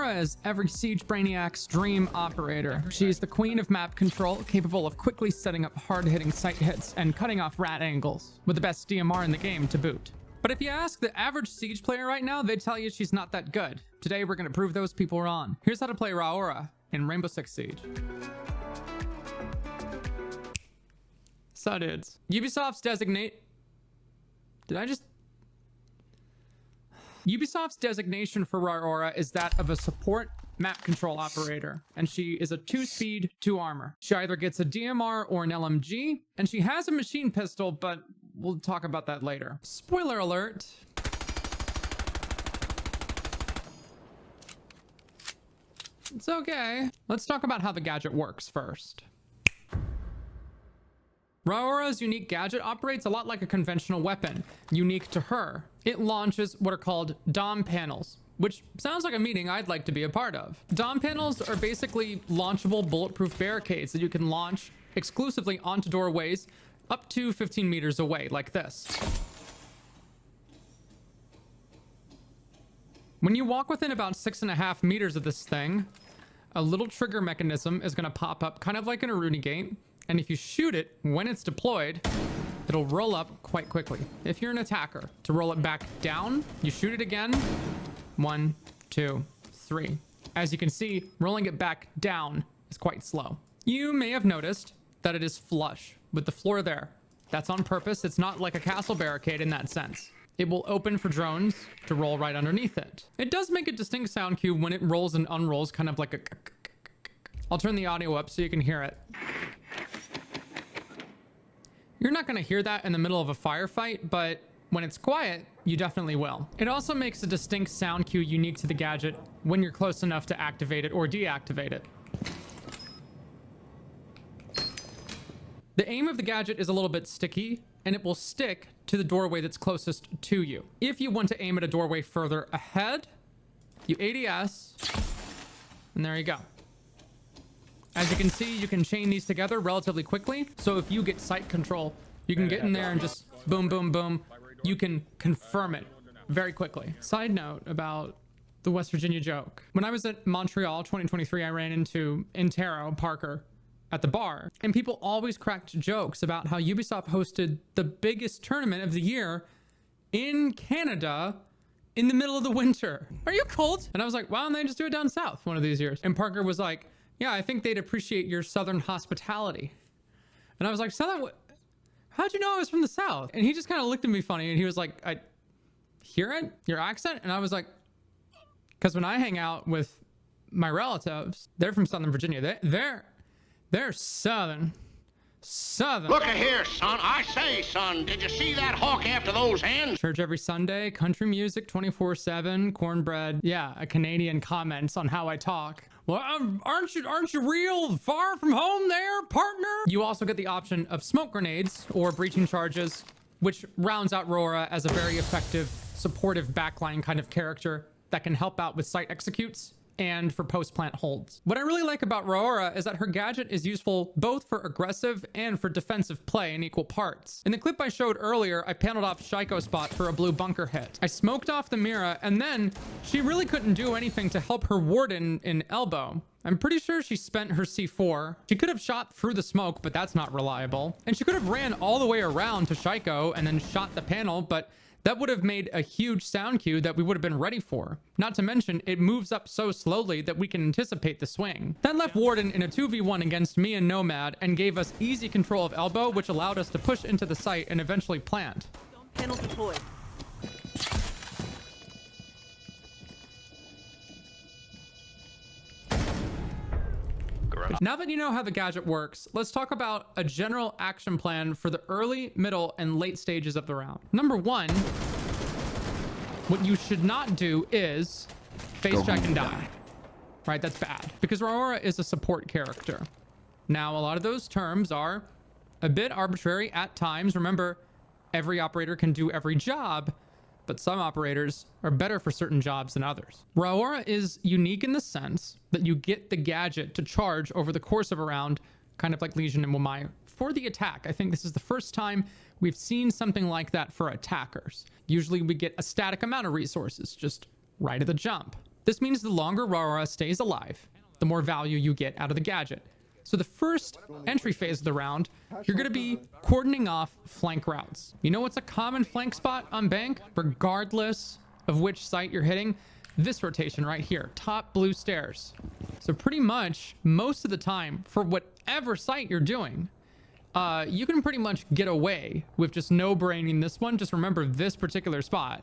Rauora is every Siege Brainiac's dream operator. She's the queen of map control, capable of quickly setting up hard-hitting sight hits and cutting off rat angles, with the best DMR in the game to boot. But if you ask the average Siege player right now, they'd tell you she's not that good. Today, we're gonna prove those people wrong. Here's how to play Rauora in Rainbow Six Siege. So dudes, Ubisoft's Ubisoft's designation for Rauora is that of a support map control operator, and she is a 2-speed, 2-armor. She either gets a DMR or an LMG, and she has a machine pistol, but we'll talk about that later. Spoiler alert. It's okay. Let's talk about how the gadget works first. Rauora's unique gadget operates a lot like a conventional weapon, unique to her. It launches what are called D.O.M panels, which sounds like a meeting I'd like to be a part of. D.O.M panels are basically launchable bulletproof barricades that you can launch exclusively onto doorways up to 15 meters away, like this. When you walk within about 6.5 meters of this thing, a little trigger mechanism is gonna pop up, kind of like an Aruni gate. And if you shoot it when it's deployed, it'll roll up quite quickly. If you're an attacker, to roll it back down, you shoot it again. 1, 2, 3. As you can see, rolling it back down is quite slow. You may have noticed that it is flush with the floor there. That's on purpose. It's not like a castle barricade in that sense. It will open for drones to roll right underneath it. It does make a distinct sound cue when it rolls and unrolls, kind of like a... I'll turn the audio up so you can hear it. You're not gonna hear that in the middle of a firefight, but when it's quiet, you definitely will. It also makes a distinct sound cue unique to the gadget when you're close enough to activate it or deactivate it. The aim of the gadget is a little bit sticky, and it will stick to the doorway that's closest to you. If you want to aim at a doorway further ahead, you ADS, and there you go. As you can see, you can chain these together relatively quickly. So if you get sight control, you can get in there and just boom, boom, boom. You can confirm it very quickly. Side note about the West Virginia joke. When I was at Montreal 2023, I ran into Intero Parker at the bar, and people always cracked jokes about how Ubisoft hosted the biggest tournament of the year in Canada in the middle of the winter. Are you cold? And I was like, why don't they just do it down south one of these years? And Parker was like, yeah, I think they'd appreciate your southern hospitality. And I was like, Southern, how'd you know I was from the south? And he just kind of looked at me funny, and he was like, I hear it, your accent? And I was like, because when I hang out with my relatives, they're from Southern Virginia. They're southern. Look here, son. I say, son, did you see that hawk after those hens? Church every Sunday, country music 24/7, cornbread. Yeah, a Canadian comments on how I talk. Well, aren't you real far from home there, partner? You also get the option of smoke grenades or breaching charges, which rounds out Rauora as a very effective, supportive backline kind of character that can help out with site executes and for post-plant holds. What I really like about Rauora is that her gadget is useful both for aggressive and for defensive play in equal parts. In the clip I showed earlier, I paneled off Shaiko spot for a blue bunker hit. I smoked off the Mira, and then she really couldn't do anything to help her warden in elbow. I'm pretty sure she spent her C4. She could have shot through the smoke, but that's not reliable. And she could have ran all the way around to Shaiko and then shot the panel, but that would have made a huge sound cue that we would have been ready for. Not to mention, it moves up so slowly that we can anticipate the swing. That left Warden in a 2v1 against me and Nomad and gave us easy control of elbow, which allowed us to push into the site and eventually plant. Panel deployed. Now that you know how the gadget works, let's talk about a general action plan for the early, middle, and late stages of the round. Number one, what you should not do is face check and die. Right, that's bad. Because Rauora is a support character. Now, a lot of those terms are a bit arbitrary at times. Remember, every operator can do every job, but some operators are better for certain jobs than others. Rauora is unique in the sense that you get the gadget to charge over the course of a round, kind of like Legion and Wamai. For the attack, I think this is the first time we've seen something like that for attackers. Usually we get a static amount of resources, just right at the jump. This means the longer Rauora stays alive, the more value you get out of the gadget. So the first entry phase of the round, you're going to be cordoning off flank routes. You know what's a common flank spot on bank, regardless of which site you're hitting? This rotation right here, top blue stairs. So pretty much most of the time, for whatever site you're doing, you can pretty much get away with just no braining this one. Just remember this particular spot.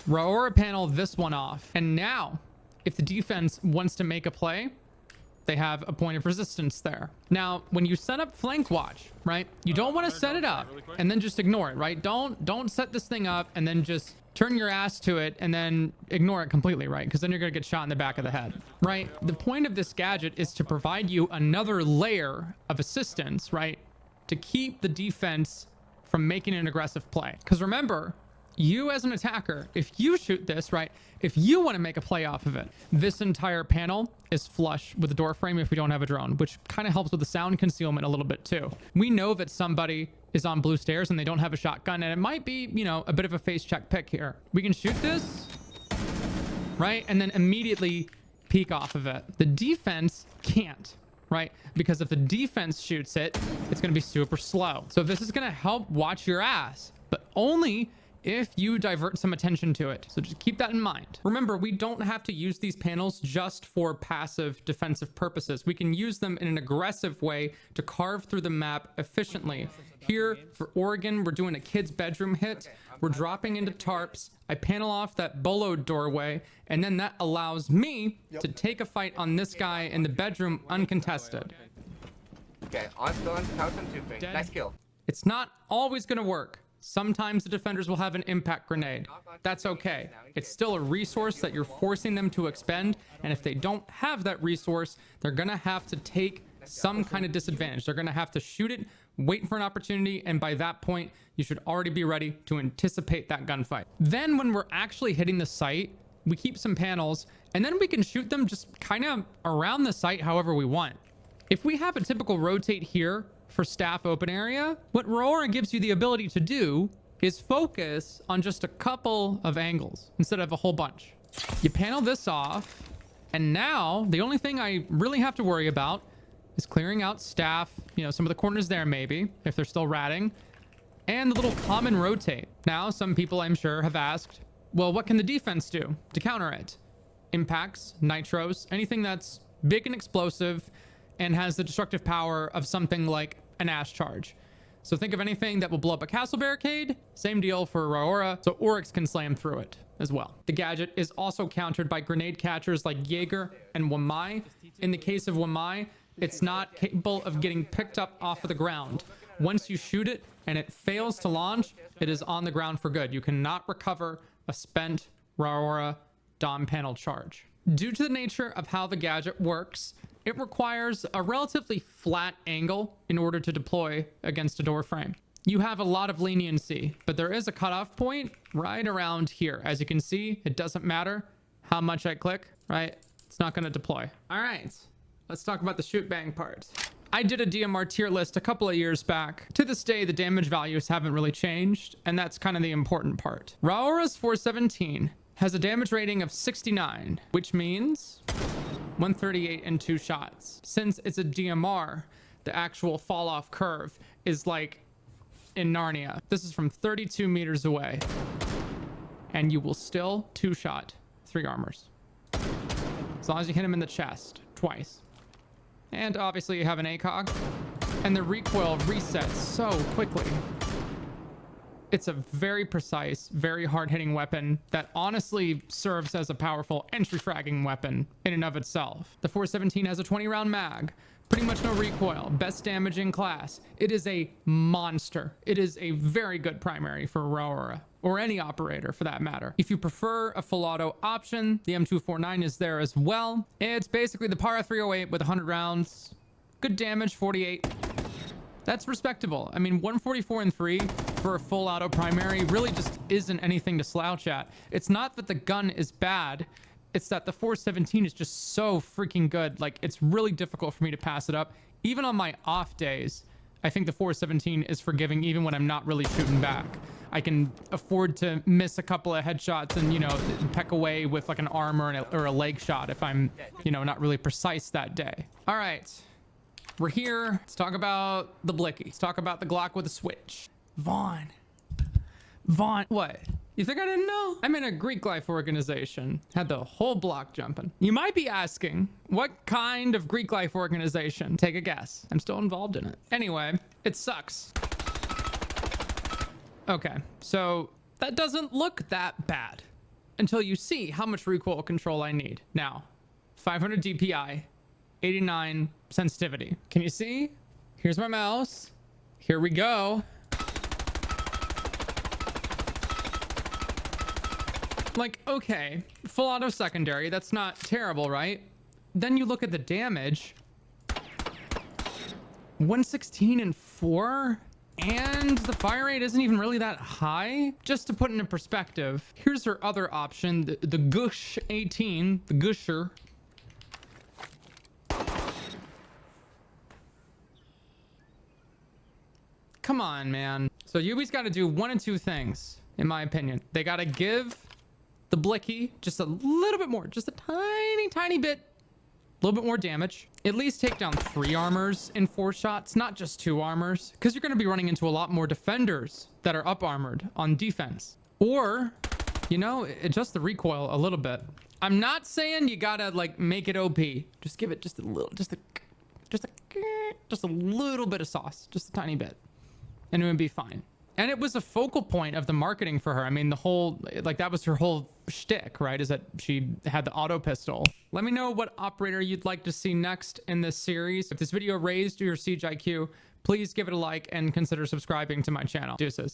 Rauora panel this one off. And now, if the defense wants to make a play, they have a point of resistance there. Now, when you set up flank watch, right, you don't want to set it up and then just ignore it, right? Don't set this thing up and then just turn your ass to it and then ignore it completely, right? Because then you're going to get shot in the back of the head, right? The point of this gadget is to provide you another layer of assistance, right? To keep the defense from making an aggressive play. Because remember, you as an attacker, if you shoot this, right, if you want to make a play off of it, this entire panel is flush with the door frame if we don't have a drone, which kind of helps with the sound concealment a little bit too. We know that somebody is on blue stairs and they don't have a shotgun, and it might be, you know, a bit of a face check pick here. We can shoot this, right, and then immediately peek off of it. The defense can't, right? Because if the defense shoots it, it's going to be super slow. So this is going to help watch your ass, but only if you divert some attention to it. So just keep that in mind. Remember, we don't have to use these panels just for passive defensive purposes. We can use them in an aggressive way to carve through the map efficiently. Here for Oregon, we're doing a kid's bedroom hit. We're dropping into tarps. I panel off that bolo doorway, and then that allows me to take a fight on this guy in the bedroom uncontested. Okay, on still on house and tubing. Dead. Nice kill. It's not always going to work. Sometimes the defenders will have an impact grenade. That's okay. It's still a resource that you're forcing them to expend, and if they don't have that resource, they're gonna have to take some kind of disadvantage. They're gonna have to shoot it, wait for an opportunity, and by that point, you should already be ready to anticipate that gunfight. Then when we're actually hitting the site, we keep some panels, and then we can shoot them just kind of around the site however we want. If we have a typical rotate here for staff open area, what Rauora gives you the ability to do is focus on just a couple of angles instead of a whole bunch. You panel this off, and now the only thing I really have to worry about is clearing out staff, you know, some of the corners there maybe, if they're still ratting, and the little common rotate. Now, some people I'm sure have asked, well, what can the defense do to counter it? Impacts, nitros, anything that's big and explosive and has the destructive power of something like an ash charge. So think of anything that will blow up a castle barricade. Same deal for Rauora, so Oryx can slam through it as well. The gadget is also countered by grenade catchers like Jaeger and Wamai. In the case of Wamai, it's not capable of getting picked up off of the ground. Once you shoot it and it fails to launch, it is on the ground for good. You cannot recover a spent Rauora D.O.M panel charge. Due to the nature of how the gadget works, it requires a relatively flat angle in order to deploy against a door frame. You have a lot of leniency, but there is a cutoff point right around here. As you can see, it doesn't matter how much I click, right? It's not going to deploy. All right, let's talk about the shoot bang part. I did a DMR tier list a couple of years back. To this day, the damage values haven't really changed, and that's kind of the important part. Rauora's 417 has a damage rating of 69, which means 138 in 2 shots. Since it's a DMR, the actual fall off curve is like in Narnia. This is from 32 meters away, and you will still 2-shot 3 armors. As long as you hit him in the chest twice. And obviously you have an ACOG, and the recoil resets so quickly. It's a very precise, very hard-hitting weapon that honestly serves as a powerful entry fragging weapon in and of itself. The 417 has a 20-round mag, pretty much no recoil, best damage in class. It is a monster. It is a very good primary for Rauora, or any operator for that matter. If you prefer a full auto option, the M249 is there as well. It's basically the Para 308 with 100 rounds, good damage, 48. That's respectable. I mean, 144 and 3 for a full auto primary really just isn't anything to slouch at. It's not that the gun is bad. It's that the 417 is just so freaking good. Like, it's really difficult for me to pass it up. Even on my off days, I think the 417 is forgiving even when I'm not really shooting back. I can afford to miss a couple of headshots and, you know, peck away with like an arm or a leg shot if I'm, you know, not really precise that day. All right, we're here. Let's talk about the blicky. Let's talk about the Glock with a switch. Vaughn, what? You think I didn't know? I'm in a Greek life organization. Had the whole block jumping. You might be asking, what kind of Greek life organization? Take a guess. I'm still involved in it. Anyway, it sucks. Okay, so that doesn't look that bad until you see how much recoil control I need. Now, 500 DPI, 89 sensitivity. Can you see? Here's my mouse. Here we go. Like, okay, full auto secondary, that's not terrible, right? Then you look at the damage. 116 and 4, and the fire rate isn't even really that high. Just to put it in perspective, here's her other option, the Gush 18, the Gusher. Come on, man. So Yubi's got to do one of two things, in my opinion. They got to give the blicky just a little bit more, just a tiny bit, a little bit more damage. At least take down 3 armors in 4 shots, not just 2 armors, because you're going to be running into a lot more defenders that are up armored on defense. Or, you know, adjust the recoil a little bit. I'm not saying you gotta like make it OP. Just give it just a little, just a little bit of sauce, just a tiny bit, and it would be fine. And it was a focal point of the marketing for her. I mean, the whole, like, that was her whole shtick, right? Is that she had the auto pistol. Let me know what operator you'd like to see next in this series. If this video raised your siege IQ, please give it a like and consider subscribing to my channel. Deuces.